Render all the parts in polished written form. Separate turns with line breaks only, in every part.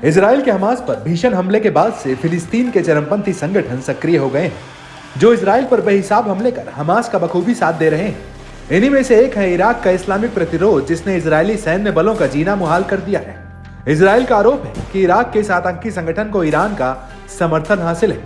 Israel के Hamas पर भीषण हमले के बाद से फिलिस्तीन के चरमपंथी संगठन सक्रिय हो गए हैं, जो इजराइल पर बेहिसाब हमले कर हमास का बखूबी साथ दे रहे हैं। इन्हीं में से एक है इराक का इस्लामिक प्रतिरोध, जिसने इजरायली सैन्य बलों का जीना मुहाल कर दिया है। इजराइल का आरोप है कि इराक के इस आतंकी संगठन को ईरान का समर्थन हासिल है,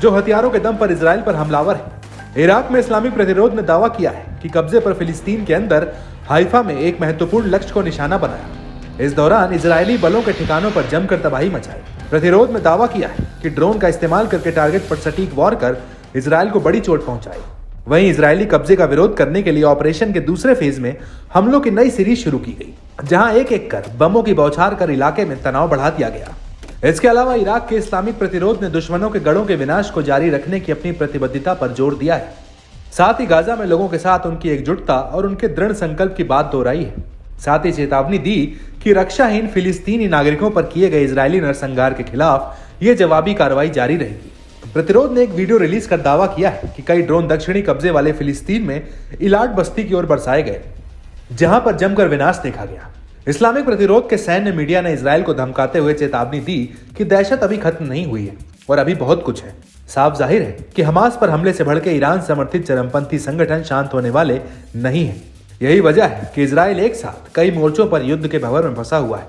जो हथियारों के दम पर इजराइल पर हमलावर है। इराक में इस्लामिक प्रतिरोध ने दावा किया है कि कब्जे पर फिलिस्तीन के अंदर हाइफा में एक महत्वपूर्ण लक्ष्य को निशाना बनाया। इस दौरान इजरायली बलों के ठिकानों पर जमकर तबाही मचाई। प्रतिरोध में दावा किया है कि ड्रोन का इस्तेमाल करके टारगेट पर सटीक वार कर इजराइल को बड़ी चोट पहुंचाई। वहीं इजरायली कब्जे का विरोध करने के लिए ऑपरेशन के दूसरे फेज में हमलों की नई सीरीज शुरू की गई, जहां एक एक कर बमों की बौछार कर इलाके में तनाव बढ़ा दिया गया। इसके अलावा इराक के इस्लामिक प्रतिरोध ने दुश्मनों के गढ़ों के विनाश को जारी रखने की अपनी प्रतिबद्धता पर जोर दिया है। साथ ही गाजा में लोगों के साथ उनकी एकजुटता और उनके दृढ़ संकल्प की बात दोहराई है। साथ ही चेतावनी दी कि रक्षाहीन फिलिस्तीनी नागरिकों पर किए गए इजरायली नरसंहार के खिलाफ ये जवाबी कार्रवाई जारी रहेगी। प्रतिरोध ने एक वीडियो रिलीज कर दावा किया है कि कई ड्रोन दक्षिणी कब्जे वाले फिलिस्तीन में इलाट बस्ती की ओर बरसाए गए, जहां पर जमकर विनाश देखा गया। इस्लामिक प्रतिरोध के सैन्य मीडिया ने इजराइल को धमकाते हुए चेतावनी दी कि दहशत अभी खत्म नहीं हुई है और अभी बहुत कुछ है। साफ जाहिर है कि हमास पर हमले से भड़के ईरान समर्थित चरमपंथी संगठन शांत होने वाले नहीं है। यही वजह है कि इजराइल एक साथ कई मोर्चों पर युद्ध के भंवर में फंसा हुआ है।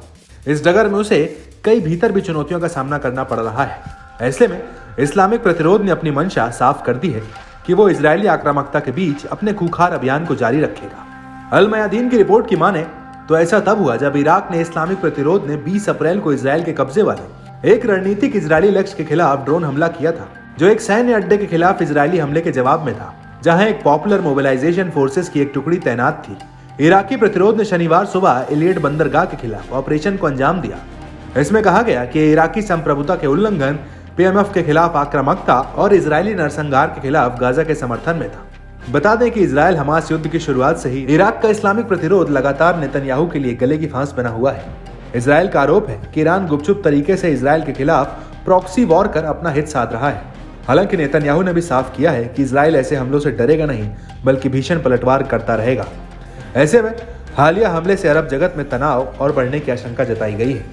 इस डगर में उसे कई भीतर भी चुनौतियों का सामना करना पड़ रहा है। ऐसे में इस्लामिक प्रतिरोध ने अपनी मंशा साफ कर दी है कि वो इजरायली आक्रामकता के बीच अपने खूंखार अभियान को जारी रखेगा। अल मयादीन की रिपोर्ट की माने तो ऐसा तब हुआ जब इराक ने इस्लामिक प्रतिरोध ने 20 अप्रैल को इजराइल के कब्जे वाले एक रणनीतिक इजरायली लक्ष्य के खिलाफ ड्रोन हमला किया था, जो एक सैन्य अड्डे के खिलाफ इजरायली हमले के जवाब में था, जहां एक पॉपुलर मोबिलाइजेशन फोर्सेस की एक टुकड़ी तैनात थी। इराकी प्रतिरोध ने शनिवार सुबह इलियट बंदरगाह के खिलाफ ऑपरेशन को अंजाम दिया। इसमें कहा गया कि इराकी संप्रभुता के उल्लंघन, पीएमएफ के खिलाफ आक्रामकता और इजरायली नरसंहार के खिलाफ गाजा के समर्थन में था। बता दें कि इजराइल हमास युद्ध की शुरुआत से ही इराक का इस्लामिक प्रतिरोध लगातार नेतन्याहू के लिए गले की फांस बना हुआ है। इजराइल का आरोप है कि ईरान गुपचुप तरीके से इजराइल के खिलाफ प्रॉक्सी वॉर कर अपना हित साध रहा है। हालांकि नेतन्याहू ने भी साफ किया है कि इजराइल ऐसे हमलों से डरेगा नहीं, बल्कि भीषण पलटवार करता रहेगा। ऐसे में हालिया हमले से अरब जगत में तनाव और बढ़ने की आशंका जताई गई है।